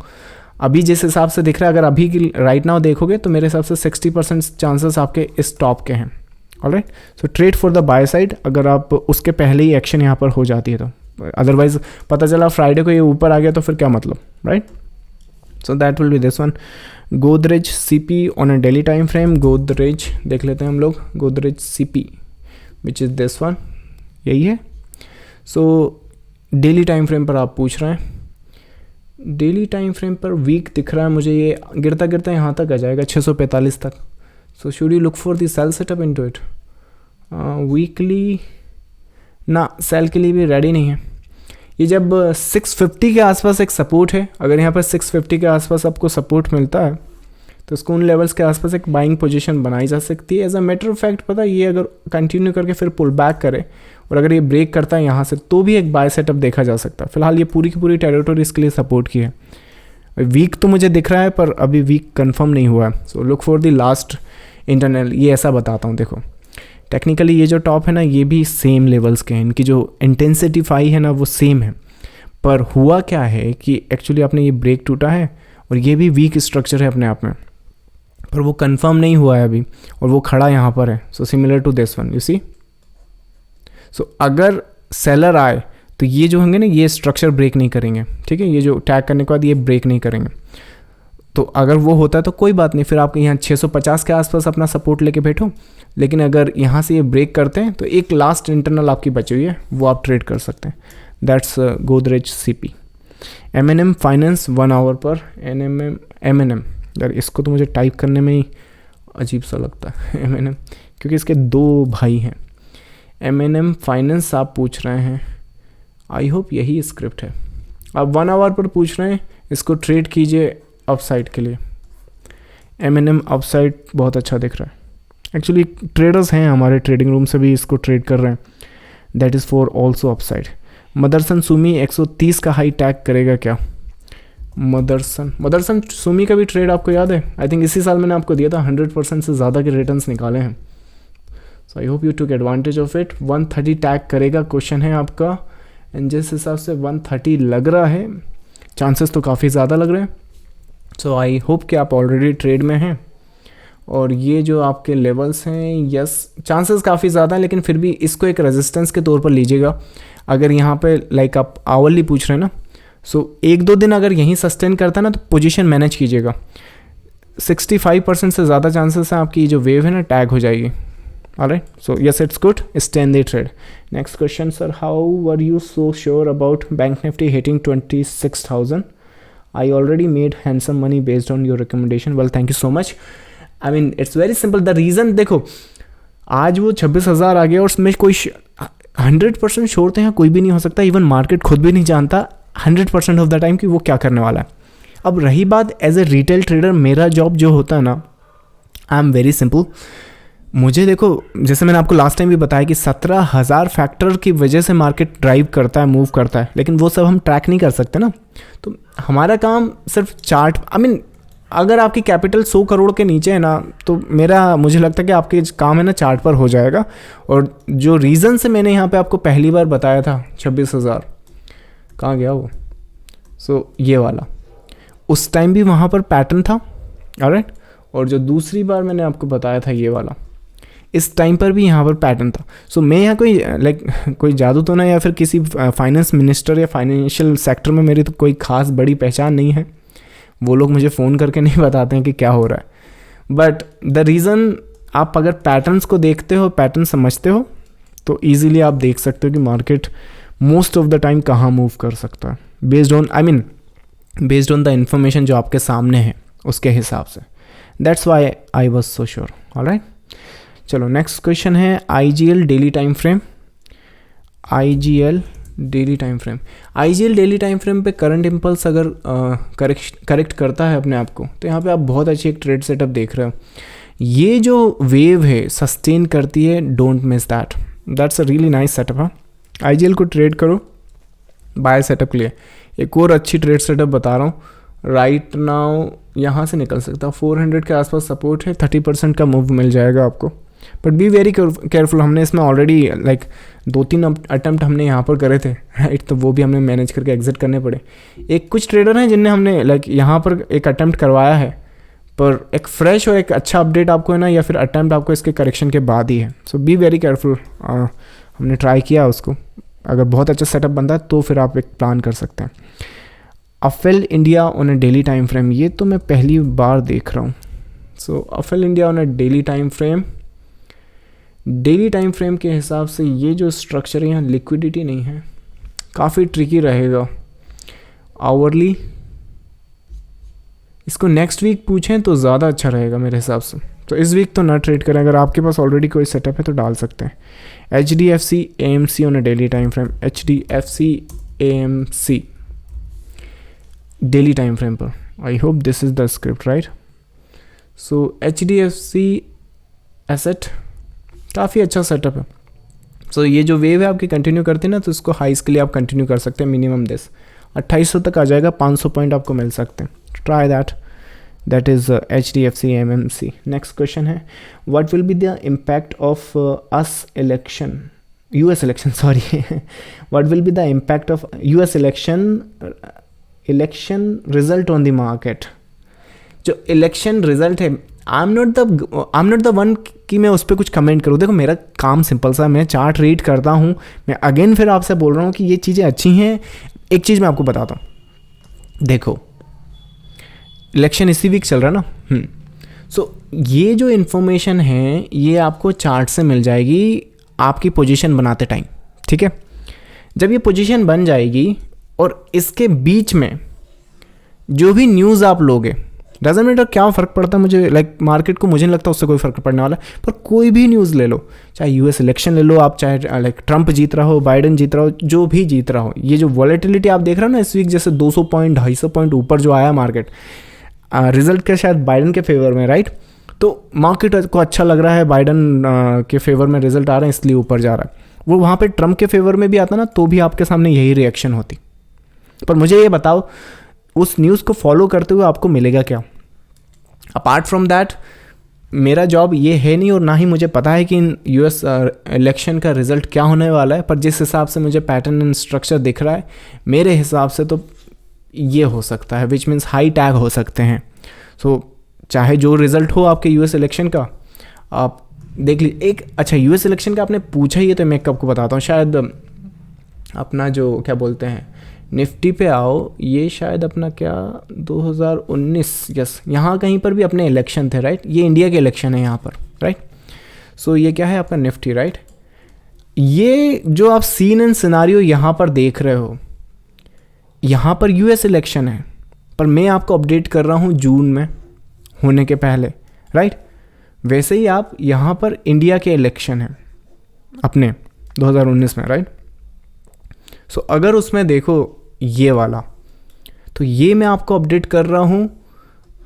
अभी जिस हिसाब से दिख रहा है, अगर अभी की राइट नाउ देखोगे तो मेरे हिसाब से 60% चांसेस आपके इस टॉप के हैं। Alright, so trade for the buy side अगर आप उसके पहले ही एक्शन यहाँ पर हो जाती है तो, अदरवाइज पता चला फ्राइडे को ये ऊपर आ गया तो फिर क्या मतलब, right. So that will be this one. Godrej CP on a daily time frame, Godrej देख लेते हैं हम लोग, Godrej CP which is this one, यही है। सो डेली टाइम फ्रेम पर आप पूछ रहे हैं, डेली टाइम फ्रेम पर वीक दिख रहा है मुझे, ये गिरता गिरता यहाँ तक आ जाएगा 645 तक। So should you look for the sell setup into it. Weekly ना, सेल के लिए भी रेडी नहीं है। ये जब 650 के आसपास एक सपोर्ट है, अगर यहाँ पर 650 के आसपास आपको सपोर्ट मिलता है तो इसको उन लेवल्स के आसपास एक बाइंग पोजीशन बनाई जा सकती है। As a matter of fact पता है, ये अगर कंटिन्यू करके फिर पुल बैक करे और अगर ये ब्रेक करता है यहाँ से तो भी एक बाय सेटअप देखा जा सकता है। फिलहाल ये पूरी की पूरी टेरिटरी इसके लिए सपोर्ट की है। वीक तो मुझे दिख रहा है पर अभी वीक कंफर्म नहीं हुआ है। So look for the last internal, ये ऐसा बताता हूँ। देखो टेक्निकली ये जो टॉप है ना, ये भी सेम लेवल्स के हैं, इनकी जो इंटेंसिटी फाई है ना वो सेम है, पर हुआ क्या है कि एक्चुअली आपने ये ब्रेक टूटा है और ये भी वीक स्ट्रक्चर है अपने आप में, पर वो कंफर्म नहीं हुआ है अभी और वो खड़ा यहाँ पर है। So similar to this one, you see. So अगर सेलर आए तो ये जो होंगे ना, ये स्ट्रक्चर ब्रेक नहीं करेंगे, ठीक है। ये जो टैग करने के बाद ये ब्रेक नहीं करेंगे। तो अगर वो होता है तो कोई बात नहीं, फिर आप यहाँ 650 के आसपास अपना सपोर्ट लेके बैठो। लेकिन अगर यहाँ से ये ब्रेक करते हैं तो एक लास्ट इंटरनल आपकी बची हुई है, वो आप ट्रेड कर सकते हैं। That's Godrej CP. M&M finance 1 hour पर, M&M यार इसको तो मुझे टाइप करने में ही अजीब सा लगता है M&M, क्योंकि इसके 2 भाई हैं। M&M फाइनेंस आप पूछ रहे हैं, आई होप यही स्क्रिप्ट है। आप 1 आवर पर पूछ रहे हैं, इसको ट्रेड कीजिए अपसाइड के लिए। M&M अपसाइड बहुत अच्छा दिख रहा है। एक्चुअली ट्रेडर्स हैं हमारे ट्रेडिंग रूम से भी इसको ट्रेड कर रहे हैं। That is for also upside. Motherson Sumi 130 का हाई टैग करेगा क्या? मदरसन सुमी का भी ट्रेड आपको याद है? आई थिंक इसी साल मैंने आपको दिया था, 100% से ज़्यादा के रिटर्न्स निकाले हैं। So I hope you took advantage of it. 130 tag करेगा, क्वेश्चन है आपका। एंड जिस हिसाब से 130 लग रहा है, चांसेस तो काफ़ी ज़्यादा लग रहे हैं। सो आई होप कि आप ऑलरेडी ट्रेड में हैं। और ये जो आपके लेवल्स हैं, यस चांसेस काफ़ी ज़्यादा हैं, लेकिन फिर भी इसको एक रेजिस्टेंस के तौर पर लीजिएगा। अगर यहाँ पे लाइक आप आवरली पूछ रहे हैं ना, एक दो दिन अगर यहीं सस्टेन करता है ना तो पोजीशन मैनेज कीजिएगा, 65% से ज़्यादा चांसेस हैं आपकी जो वेव है ना टैग हो जाएगी। Alright, so yes it's good, stay in the trade. Next question sir, how were you so sure about bank Nifty hitting 26,000? I already made handsome money based on your recommendation. Well, thank you so much. I mean, it's very simple. The reason देखो, आज वो 26,000 आ गया और उसमें कोई 100% sure तो यहाँ कोई भी नहीं हो सकता, इवन मार्केट खुद भी नहीं जानता 100% ऑफ द टाइम कि वो क्या करने वाला है। अब रही बात एज ए रिटेल ट्रेडर, मेरा जॉब जो होता है ना, आई एम वेरी सिंपल। मुझे देखो, जैसे मैंने आपको लास्ट टाइम भी बताया कि 17,000 फैक्टर की वजह से मार्केट ड्राइव करता है, मूव करता है, लेकिन वो सब हम ट्रैक नहीं कर सकते ना। तो हमारा काम सिर्फ चार्ट, आई मीन अगर आपकी कैपिटल 100 करोड़ के नीचे है ना, तो मुझे लगता है कि आपके काम है ना चार्ट पर हो जाएगा। और जो रीज़न से मैंने यहाँ पे आपको पहली बार बताया था 26,000, कहाँ गया वो? ये वाला, उस टाइम भी वहाँ पर पैटर्न था। ऑलराइट, और जो दूसरी बार मैंने आपको बताया था ये वाला, इस टाइम पर भी यहाँ पर पैटर्न था। मैं यहाँ कोई जादू तो नहीं, या फिर किसी फाइनेंस मिनिस्टर या फाइनेंशियल सेक्टर में मेरी तो कोई ख़ास बड़ी पहचान नहीं है। वो लोग मुझे फ़ोन करके नहीं बताते हैं कि क्या हो रहा है। बट द रीज़न, आप अगर पैटर्न्स को देखते हो, पैटर्न समझते हो, तो ईज़िली आप देख सकते हो कि market most of the time कहाँ मूव कर सकता है, बेस्ड ऑन द इंफॉर्मेशन जो आपके सामने है उसके हिसाब से। That's why I was so sure. Alright, चलो नेक्स्ट क्वेश्चन है IGL daily time frame. IGL daily time frame, IGL daily time frame पे करंट इम्पल्स अगर करेक्ट करता है अपने आप को, तो यहाँ पे आप बहुत अच्छी एक ट्रेड सेटअप देख रहे हो। ये जो वेव है सस्टेन करती है, don't miss that, that's a really nice setup. IGL को ट्रेड करो बाय सेटअप के लिए। एक और अच्छी ट्रेड सेटअप बता रहा हूँ, राइट नाउ यहाँ से निकल सकता है, 400 के आसपास सपोर्ट है, 30% का मूव मिल जाएगा आपको। But be very careful. हमने इसमें ऑलरेडी 2-3 अटैम्प्ट हमने यहाँ पर करे थे, राइट, तो वो भी हमने मैनेज करके एग्जिट करने पड़े। एक कुछ ट्रेडर हैं जिनने हमने यहाँ पर एक अटैम्प्ट करवाया है, पर एक फ्रेश और एक अच्छा अपडेट आपको है ना, या फिर अटैम्प्ट आपको इसके करेक्शन के बाद ही है। सो बी वेरी केयरफुल। हमने ट्राई किया उसको, अगर बहुत अच्छा सेटअप बनता है तो फिर आप एक प्लान कर सकते हैं। Affle India on a daily time frame, ये तो मैं पहली बार देख रहा हूँ। Affle India on a daily time frame, daily time frame के हिसाब से ये जो स्ट्रक्चर है, यहाँ लिक्विडिटी नहीं है, काफ़ी ट्रिकी रहेगा। आवरली, इसको नेक्स्ट वीक पूछें तो ज़्यादा अच्छा रहेगा मेरे हिसाब से। तो इस वीक तो ना ट्रेड करें, अगर आपके पास ऑलरेडी कोई सेटअप है तो डाल सकते हैं। HDFC AMC on a daily time frame, HDFC AMC daily time frame पर, I hope this is the script right. HDFC asset काफ़ी अच्छा सेटअप है। ये जो वेव है आपकी कंटिन्यू करते हैं ना, तो इसको हाइस के लिए आप कंटिन्यू कर सकते हैं। मिनिमम 2800 तक आ जाएगा, 500 पॉइंट आपको मिल सकते हैं। Try that is HDFC AMC। Next question है, what will be the impact of US election sorry what will be the impact of US election result on the market. जो इलेक्शन रिजल्ट है, I am not the one कि मैं उस पर कुछ comment करूँ। देखो, मेरा काम सिंपल सा है, मैं चार्ट रीड करता हूँ। मैं अगेन फिर आपसे बोल रहा हूँ कि ये चीज़ें अच्छी हैं। एक चीज़ मैं आपको बताता हूँ, देखो इलेक्शन इसी वीक चल रहा है ना, ये जो इन्फॉर्मेशन है ये आपको चार्ट से मिल जाएगी आपकी पोजीशन बनाते टाइम, ठीक है। जब ये पोजीशन बन जाएगी और इसके बीच में जो भी न्यूज़ आप लोगे, डजंट मैटर क्या फ़र्क पड़ता है मुझे, मार्केट को मुझे नहीं लगता उससे कोई फ़र्क पड़ने वाला है। पर कोई भी न्यूज़ ले लो, चाहे US इलेक्शन ले लो आप, चाहे ट्रंप जीत रहा हो, बाइडन जीत रहा हो, जो भी जीत रहा हो, ये जो वॉलेटिलिटी आप देख रहे हो ना इस वीक, जैसे 200 पॉइंट 250 पॉइंट ऊपर जो आया मार्केट, रिजल्ट के शायद बाइडन के फेवर में, राइट। तो मार्केट को अच्छा लग रहा है, बाइडन के फेवर में रिजल्ट आ रहे हैं इसलिए ऊपर जा रहा है। वो वहाँ पे ट्रंप के फेवर में भी आता ना, तो भी आपके सामने यही रिएक्शन होती। पर मुझे ये बताओ, उस न्यूज़ को फॉलो करते हुए आपको मिलेगा क्या? अपार्ट फ्रॉम दैट, मेरा जॉब ये है नहीं और ना ही मुझे पता है कि इन US इलेक्शन का रिज़ल्ट क्या होने वाला है। पर जिस हिसाब से मुझे पैटर्न एंड स्ट्रक्चर दिख रहा है, मेरे हिसाब से तो ये हो सकता है, विच मीन्स हाई टैग हो सकते हैं। चाहे जो रिज़ल्ट हो आपके US इलेक्शन का, आप देख लीजिए। एक अच्छा US इलेक्शन का आपने पूछा ही है तो मैं आपको बताता हूँ। शायद अपना जो क्या बोलते हैं निफ्टी पे आओ, ये शायद अपना क्या 2019, यस, यहाँ कहीं पर भी अपने इलेक्शन थे, राइट, ये इंडिया के इलेक्शन है यहाँ पर, राइट। सो ये क्या है आपका निफ्टी, राइट। ये जो आप सीन एंड सिनारियो यहाँ पर देख रहे हो, यहाँ पर यूएस इलेक्शन है, पर मैं आपको अपडेट कर रहा हूँ जून में होने के पहले, राइट। वैसे ही आप यहाँ पर इंडिया के इलेक्शन है अपने 2019 में, राइट। सो अगर उसमें देखो ये वाला, तो ये मैं आपको अपडेट कर रहा हूँ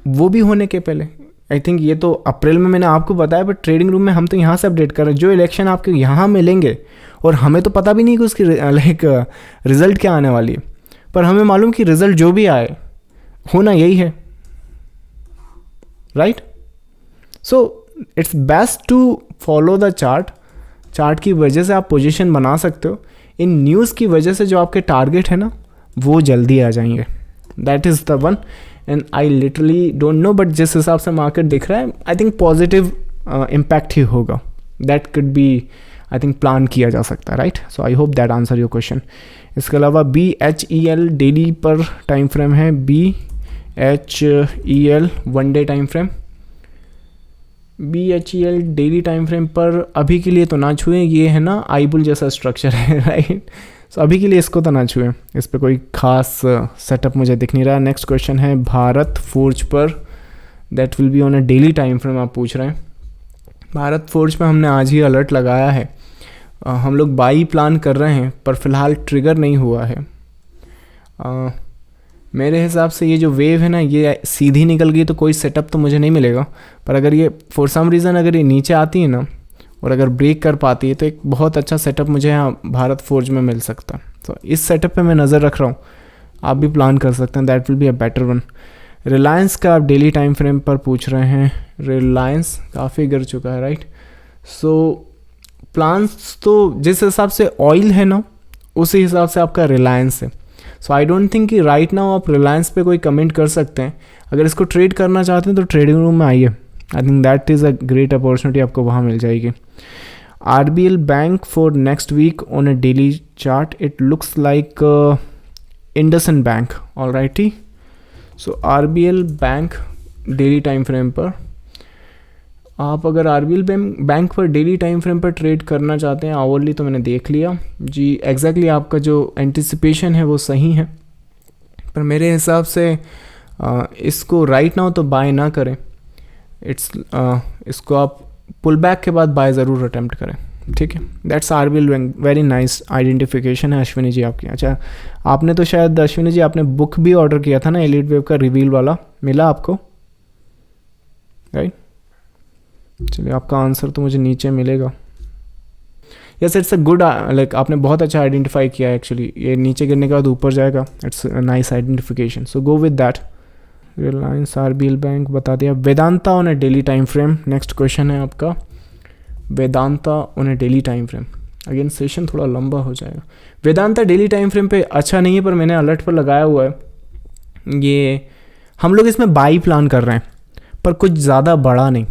वो भी होने के पहले। आई थिंक ये तो अप्रैल में मैंने आपको बताया, बट ट्रेडिंग रूम में हम तो यहाँ से अपडेट कर रहे हैं। जो इलेक्शन आपके यहाँ मिलेंगे, और हमें तो पता भी नहीं कि उसकी लाइक रिज़ल्ट क्या आने वाली है, पर हमें मालूम कि रिज़ल्ट जो भी आए होना यही है, right. So it's best to follow the chart की वजह से आप पोजीशन बना सकते हो। इन न्यूज़ की वजह से जो आपके टारगेट है ना, वो जल्दी आ जाएंगे। That is the one, and I literally don't know, but जिस हिसाब से मार्केट दिख रहा है, I think positive impact he होगा। That could be, I think plan किया जा सकता है, right. So I hope that answer your question. इसके अलावा BHEL डेली पर टाइम फ्रेम है, BHEL 1 day time frame. BHEL daily time frame पर अभी के लिए तो ना छुएं, ये है ना आईबुल जैसा स्ट्रक्चर है, राइट। सो अभी के लिए इसको तो ना छुएं, इस पर कोई खास सेटअप मुझे दिख नहीं रहा। नेक्स्ट क्वेश्चन है भारत फोर्ज पर, that will be on a daily time frame. आप पूछ रहे हैं भारत फोर्ज पे हमने आज ही अलर्ट लगाया है। हम लोग बाई प्लान कर रहे हैं, पर फिलहाल ट्रिगर नहीं हुआ है। मेरे हिसाब से ये जो वेव है ना, ये सीधी निकल गई तो कोई सेटअप तो मुझे नहीं मिलेगा, पर अगर ये फॉर सम रीज़न अगर ये नीचे आती है ना, और अगर ब्रेक कर पाती है, तो एक बहुत अच्छा सेटअप मुझे यहाँ भारत फोर्ज में मिल सकता है। तो इस सेटअप पे मैं नज़र रख रहा हूँ, आप भी प्लान कर सकते हैं। That will be a better one. Reliance का आप डेली टाइम फ्रेम पर पूछ रहे हैं, रिलायंस काफ़ी गिर चुका है, राइट। सो प्लान्स तो जिस हिसाब से ऑयल है ना, उसी हिसाब से आपका रिलायंस है। सो आई डोंट थिंक कि राइट नाउ आप रिलायंस पे कोई कमेंट कर सकते हैं। अगर इसको ट्रेड करना चाहते हैं तो ट्रेडिंग रूम में आइए, I think that is a great opportunity, आपको वहाँ मिल जाएगी। RBL bank for next week on a daily chart, it looks like IndusInd bank, alrighty. So RBL bank daily time frame पर आप अगर RBL बैंक पर डेली टाइम फ्रेम पर trade करना चाहते हैं, आवरली तो मैंने देख लिया जी, एग्जैक्टली आपका जो एंटिसिपेशन है वो सही है, पर मेरे हिसाब से इसको राइट नाउ तो बाय ना करें। इसको आप पुल बैक के बाद बाय ज़रूर अटेम्प्ट करें, ठीक है। That's RBL bank, very nice identification है अश्विनी जी आपकी। अच्छा, आपने तो शायद अश्विनी जी आपने बुक भी ऑर्डर किया था ना, एलीट वेव का रिवील वाला, मिला आपको, राइट। चलिए, आपका आंसर तो मुझे नीचे मिलेगा। Yes, it's a good, like आपने बहुत अच्छा आइडेंटिफाई किया है एक्चुअली। ये नीचे गिरने के बाद ऊपर जाएगा, it's nice identification, so go with that. Reliance, RBL bank बता दिया। Vedanta on a daily time frame, next question है आपका, Vedanta on a daily time frame. Again session थोड़ा लंबा हो जाएगा। वेदांता डेली टाइम फ्रेम पे अच्छा नहीं है, पर मैंने अलर्ट पर लगाया हुआ है। ये हम लोग इसमें बाई प्लान कर रहे हैं, पर कुछ ज़्यादा बड़ा नहीं।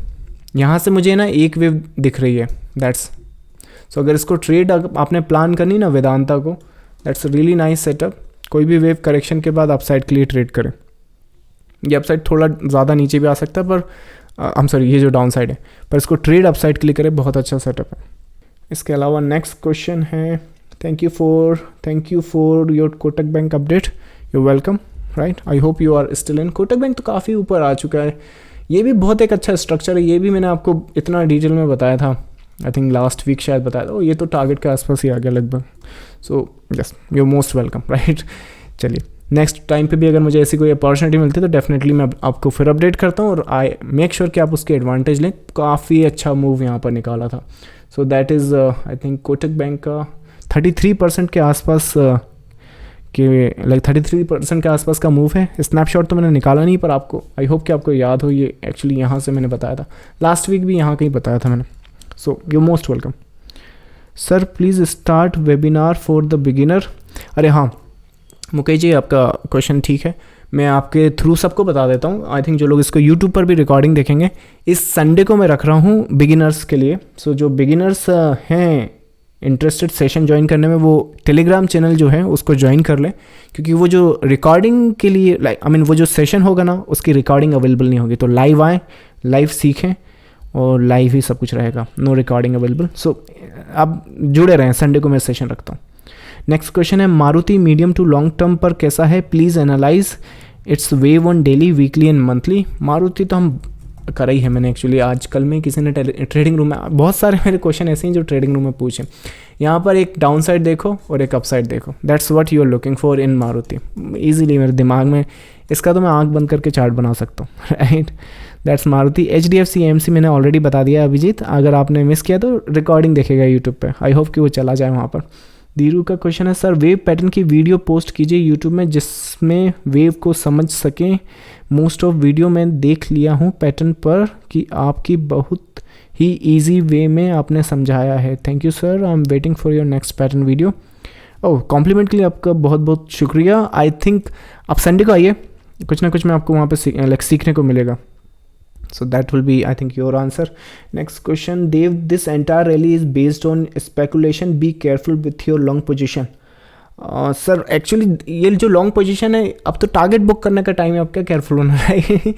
यहाँ से मुझे ना एक वेव दिख रही है, दैट्स। सो अगर इसको ट्रेड आपने प्लान करनी ना वेदांता को, दैट्स रियली नाइस सेटअप। कोई भी वेव करेक्शन के बाद अपसाइड के लिए ट्रेड करें। ये अपसाइड थोड़ा ज़्यादा नीचे भी आ सकता है, पर I'm sorry, ये जो डाउन साइड है, पर इसको ट्रेड अपसाइड के लिए करें, बहुत अच्छा सेटअप है। इसके अलावा नेक्स्ट क्वेश्चन है, thank you for your Kotak bank update, you welcome, right. I hope you are still in. Kotak bank तो काफ़ी ऊपर आ चुका है, ये भी बहुत एक अच्छा स्ट्रक्चर है। ये भी मैंने आपको इतना डिटेल में बताया था, आई थिंक लास्ट वीक शायद बताया था। ये तो टारगेट के आसपास ही आ गया लगभग। So yes, you most welcome, right. चलिए, नेक्स्ट टाइम पे भी अगर मुझे ऐसी कोई अपॉर्चुनिटी मिलती है तो डेफिनेटली मैं आपको फिर अपडेट करता हूँ, और आई मेक श्योर कि आप उसके एडवांटेज लें। काफ़ी अच्छा मूव यहाँ पर निकाला था। So that is I think Kotak bank का 33% के आसपास के, लाइक 33% के आसपास का मूव है। स्नैपशॉट तो मैंने निकाला नहीं, पर आपको, आई होप कि आपको याद हो, ये एक्चुअली यहाँ से मैंने बताया था, लास्ट वीक भी यहाँ कहीं बताया था मैंने। So you most welcome. Sir please start webinar for the beginner. अरे हाँ मुकेश जी, आपका क्वेश्चन ठीक है, मैं आपके थ्रू सबको बता देता हूँ। आई थिंक जो लोग इसको यूट्यूब पर भी रिकॉर्डिंग देखेंगे, इस संडे को मैं रख रहा हूँ बिगिनर्स के लिए। सो जो बिगिनर्स हैं इंटरेस्टेड सेशन ज्वाइन करने में, वो टेलीग्राम चैनल जो है उसको ज्वाइन कर लें, क्योंकि वो जो रिकॉर्डिंग के लिए वो जो सेशन होगा ना उसकी रिकॉर्डिंग अवेलेबल नहीं होगी। तो लाइव आएँ, लाइव सीखें और लाइव ही सब कुछ रहेगा, नो रिकॉर्डिंग अवेलेबल। सो आप जुड़े रहें, संडे को मैं सेशन रखता हूँ। नेक्स्ट क्वेश्चन है, Maruti medium to long term पर कैसा है, please analyze its wave on daily, weekly and monthly. Maruti तो हम करा ही है मैंने एक्चुअली, आजकल में किसी ने ट्रेडिंग रूम में, बहुत सारे मेरे क्वेश्चन ऐसे हैं जो ट्रेडिंग रूम में पूछे। यहाँ पर एक डाउन साइड देखो और एक अप साइड देखो, that's what you are looking for in Maruti. Easily मेरे दिमाग में इसका तो मैं आंख बंद करके चार्ट बना सकता हूँ, right. That's Maruti. HDFC AMC मैंने ऑलरेडी बता दिया अभिजीत, अगर आपने मिस किया तो रिकॉर्डिंग देखेगा यूट्यूब पे, आई होप कि वो चला जाए वहाँ पर। धीरू का क्वेश्चन है, सर वेव पैटर्न की वीडियो पोस्ट कीजिए यूट्यूब में जिसमें वेव को समझ सकें। मोस्ट ऑफ वीडियो मैं देख लिया हूँ पैटर्न पर कि आपकी बहुत ही इजी वे में आपने समझाया है। Thank you sir, I am waiting for your next pattern video. Oh, compliment के लिए आपका बहुत बहुत शुक्रिया। आई थिंक आप संडे को आइए, कुछ ना कुछ मैं आपको वहाँ पे सीखने को मिलेगा। So that will be, I think, your answer. Next question, Dave, this entire rally is based on speculation. Be careful with your long position. Sir actually ये जो लॉन्ग पोजीशन है, अब तो टारगेट बुक करने का टाइम है, अब क्या केयरफुल होना है।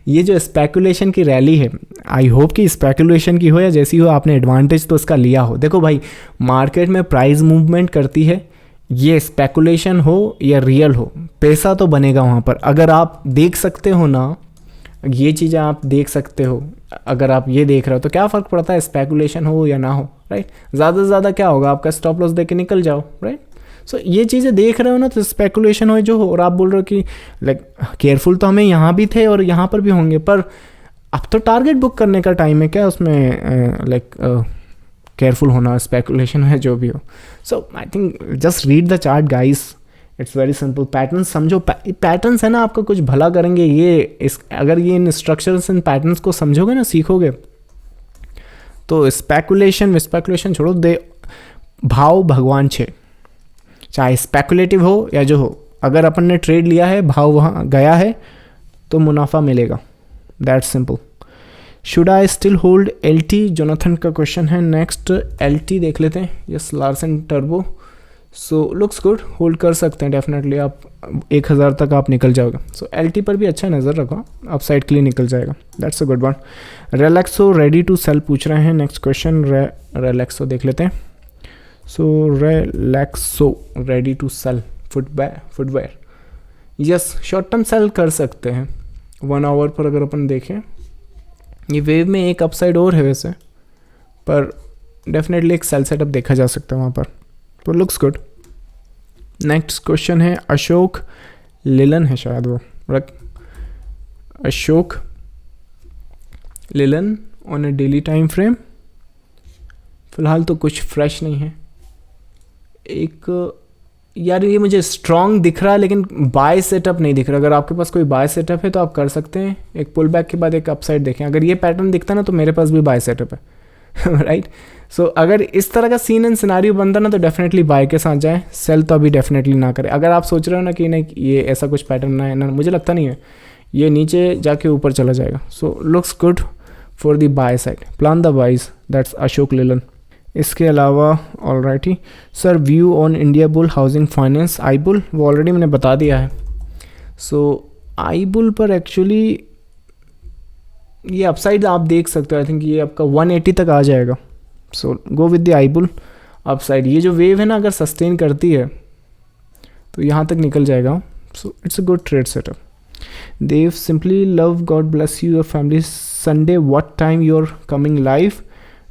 ये जो स्पेकुलेशन की रैली है, आई होप कि स्पेकुलेशन की हो या जैसी हो, आपने एडवांटेज तो उसका लिया हो। देखो भाई, मार्केट में प्राइस मूवमेंट करती है, ये स्पेकुलेशन हो या रियल हो, पैसा तो बनेगा वहाँ पर। अगर आप देख सकते हो ना, ये चीज़ें आप देख सकते हो, अगर आप ये देख रहे हो तो क्या फ़र्क पड़ता है स्पेकुलेशन हो या ना हो, राइट। ज़्यादा से ज़्यादा क्या होगा, आपका स्टॉप लॉस दे के निकल जाओ, राइट। सो ये चीज़ें देख रहे हो ना, तो स्पेकुलेशन हो जो हो, और आप बोल रहे हो कि लाइक केयरफुल तो हमें यहाँ भी थे और यहाँ पर भी होंगे, पर अब तो टारगेट बुक करने का टाइम है, क्या उसमें लाइक केयरफुल होना, स्पेकुलेशन है जो भी हो। So I think just read the chart guys, it's very simple. Pattern समझो, पैटर्न्स है ना आपका कुछ भला करेंगे। अगर ये इन स्ट्रक्चर्स एंड पैटर्न्स को समझोगे ना, सीखोगे, तो स्पेकुलेशन छोड़ो, दे भाव भगवान छे, चाहे स्पेकुलेटिव हो या जो हो। अगर अपन ने ट्रेड लिया है, भाव वहाँ गया है, तो मुनाफा मिलेगा, that's simple. Should I still hold LT, Jonathan का क्वेश्चन है। नेक्स्ट LT देख लेते हैं, यस, लार्सन टर्बो। सो लुक्स गुड, होल्ड कर सकते हैं डेफिनेटली, आप 1000 तक आप निकल जाओगे। सो LT पर भी अच्छा नज़र रखो, अप साइड के लिए निकल जाएगा, that's a good one. Relaxo ready to sell पूछ रहे हैं। नेक्स्ट क्वेश्चन, रिलैक्सो देख लेते हैं। So Relaxo ready to sell footwear, yes, short term sell कर सकते हैं। 1 आवर पर अगर अपन देखें, ये वेव में एक अपसाइड और है वैसे, पर डेफिनेटली एक सेल सेटअप देखा जा सकता है वहाँ पर, तो लुक्स गुड। नेक्स्ट क्वेश्चन है, अशोक लिलन है शायद वो, Ashok linen on A daily time frame. फिलहाल तो कुछ फ्रेश नहीं है। एक यार ये मुझे स्ट्रॉन्ग दिख रहा है, लेकिन बाय सेटअप नहीं दिख रहा। अगर आपके पास कोई बाय सेटअप है तो आप कर सकते हैं। एक पुल बैक के बाद एक अपसाइड देखें, अगर ये पैटर्न दिखता ना तो मेरे पास भी बाय सेटअप है, राइट। सो अगर इस तरह का सीन एंड सिनारियो बनता ना तो डेफिनेटली बाय के साथ जाए, सेल तो अभी डेफिनेटली ना करें। अगर आप सोच रहे हो ना कि नहीं ये ऐसा कुछ पैटर्न ना है ना, मुझे लगता नहीं है, ये नीचे जाके ऊपर चला जाएगा। So looks good for the buy side, plan the buys, that's Ashok Leyland. इसके अलावा alrighty sir, view on India bull housing finance, I bull, वो ऑलरेडी मैंने बता दिया है। सो आई बुल पर एक्चुअली ये अपसाइड आप देख सकते हो, आई थिंक ये आपका 180 तक आ जाएगा। So go with the I bull upside. ये जो वेव है ना अगर सस्टेन करती है तो यहाँ तक निकल जाएगा। So it's a good trade setup. Dev simply love, god bless you your family. Sunday what time you are coming live?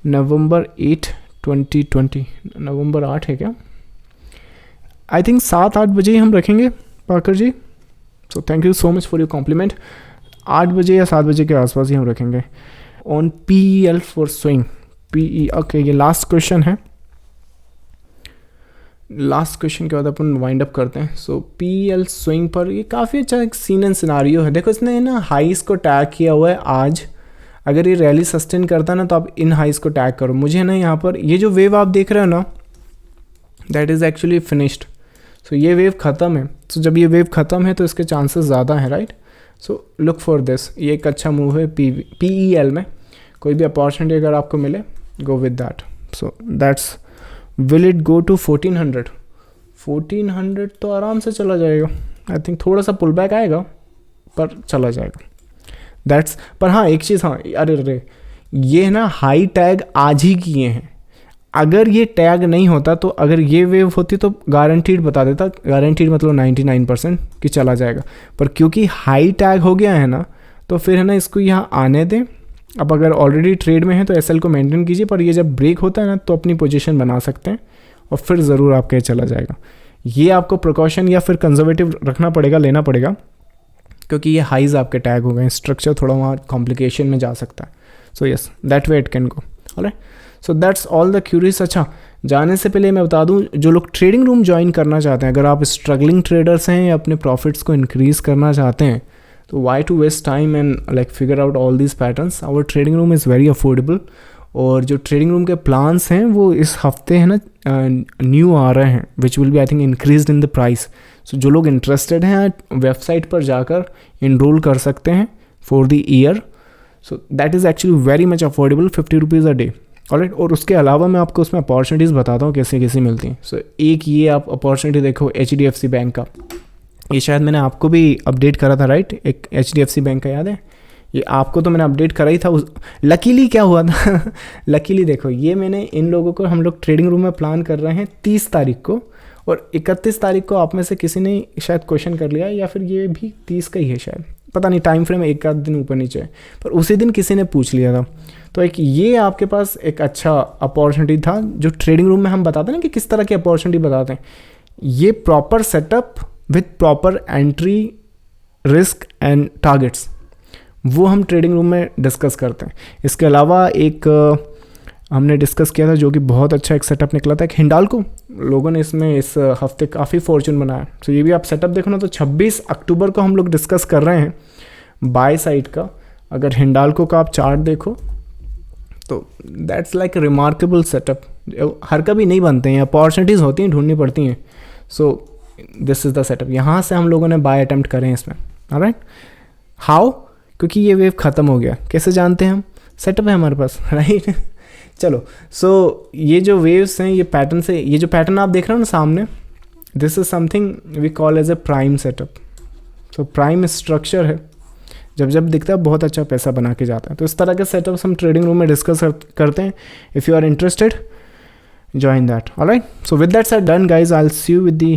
November 8 2020, November 8 है क्या? आई थिंक 7-8 बजे ही हम रखेंगे पाकर जी। So thank you so much for your compliment. 8 बजे या 7 बजे के आसपास ही हम रखेंगे। On PEL for swing, PE, okay. ये लास्ट क्वेश्चन है, लास्ट क्वेश्चन के बाद अपन वाइंड अप करते हैं। सो PEL स्विंग पर ये काफ़ी अच्छा एक सीन एंड सिनारियो है। देखो इसने ना हाइस को टैग किया हुआ है आज। अगर ये रैली सस्टेन करता ना तो आप इन हाइस को टैग करो। मुझे ना यहाँ पर ये जो वेव आप देख रहे हो ना, दैट इज़ एक्चुअली फिनिश्ड। सो ये वेव ख़त्म है। सो जब ये वेव ख़त्म है तो इसके चांसेस ज़्यादा हैं, right. So look for this, ये एक अच्छा मूव है PEL में। कोई भी अपॉर्चुनिटी अगर आपको मिले, go with that. So that's will it go to 1400? 1400 तो आराम से चला जाएगा। आई थिंक थोड़ा सा पुल बैक आएगा पर चला जाएगा। दैट्स, पर हाँ एक चीज़, हाँ अरे ये ना हाई टैग आज ही किए हैं। अगर ये टैग नहीं होता तो अगर ये वेव होती तो गारंटीड बता देता, गारंटीड मतलब 99% कि चला जाएगा। पर क्योंकि हाई टैग हो गया है ना तो फिर है ना इसको यहाँ आने दें। अब अगर ऑलरेडी ट्रेड में है तो एसएल को मेंटेन कीजिए, पर ये जब ब्रेक होता है ना तो अपनी पोजीशन बना सकते हैं और फिर ज़रूर आपके चला जाएगा। ये आपको प्रिकॉशन या फिर कंजर्वेटिव रखना पड़ेगा, लेना पड़ेगा, क्योंकि ये हाइज आपके टैग हो गए, स्ट्रक्चर थोड़ा वहाँ कॉम्प्लिकेशन में जा सकता है। So yes, that way it can go. Alright, so that's all the queries. अच्छा, जाने से पहले मैं बता दूं, जो लोग ट्रेडिंग रूम ज्वाइन करना चाहते हैं, अगर आप स्ट्रगलिंग ट्रेडर्स हैं या अपने प्रॉफिट्स को इंक्रीज़ करना चाहते हैं, तो why to waste time and like figure out all these patterns. Our trading room is very affordable. और जो ट्रेडिंग रूम के प्लान्स हैं वो इस हफ्ते है ना न्यू आ रहे हैं, which will be I think increase in the price. So जो लोग इंटरेस्टेड हैं वेबसाइट पर जाकर इनरोल कर सकते हैं for the year. So that is actually very much affordable, 50 rupees a day. Alright, और उसके अलावा मैं आपको उसमें अपॉर्चुनिटीज़ बताता हूँ कैसे कैसे मिलती हैं। सो एक ये आप अपॉर्चुनिटी देखो HDFC बैंक का, ये शायद मैंने आपको भी अपडेट करा था, राइट? एक HDFC बैंक का याद है? ये आपको तो मैंने अपडेट करा ही था। लकीली क्या हुआ था लकीली देखो, ये मैंने इन लोगों को, हम लोग ट्रेडिंग रूम में प्लान कर रहे हैं 30 तारीख को, और 31 तारीख को आप में से किसी ने शायद क्वेश्चन कर लिया, या फिर ये भी 30 का ही है शायद, पता नहीं, टाइम फ्रेम एक आध दिन ऊपर नीचे है, पर उसी दिन किसी ने पूछ लिया था। तो एक ये आपके पास एक अच्छा अपॉर्चुनिटी था, जो ट्रेडिंग रूम में हम बताते हैं ना कि किस तरह की अपॉर्चुनिटी बताते हैं। ये proper setup with proper entry, risk and targets, वो हम ट्रेडिंग रूम में डिस्कस करते हैं। इसके अलावा एक हमने डिस्कस किया था जो कि बहुत अच्छा एक सेटअप निकला था, एक हिंडाल्को, लोगों ने इसमें इस हफ्ते काफ़ी फॉर्चून बनाया। तो ये भी आप सेटअप देखो ना, तो 26 अक्टूबर को हम लोग डिस्कस कर रहे हैं बाय साइड का। अगर हिंडाल्को का आप चार्ट देखो तो दैट्स लाइक रिमार्केबल सेटअप, हर कभी नहीं बनते हैं, अपॉर्चुनिटीज़ होती हैं, ढूंढनी पड़ती हैं। So this is the setup, यहाँ से हम लोगों ने बाय अटेम्प्ट करे हैं इसमें। Alright, how? क्योंकि ये वेव ख़त्म हो गया। कैसे जानते हैं हम? सेटअप है हमारे पास, राइट? चलो, सो ये जो वेव्स हैं, ये पैटर्न से, ये जो पैटर्न आप देख रहे हो ना सामने, this is something we call as a prime setup. So prime structure है, जब जब दिखता है बहुत अच्छा पैसा बना के जाता है। तो इस तरह के सेटअप्स हम ट्रेडिंग रूम में डिस्कस करते हैं। If you are interested, join that. All right, so with that said, done guys, I'll see you with the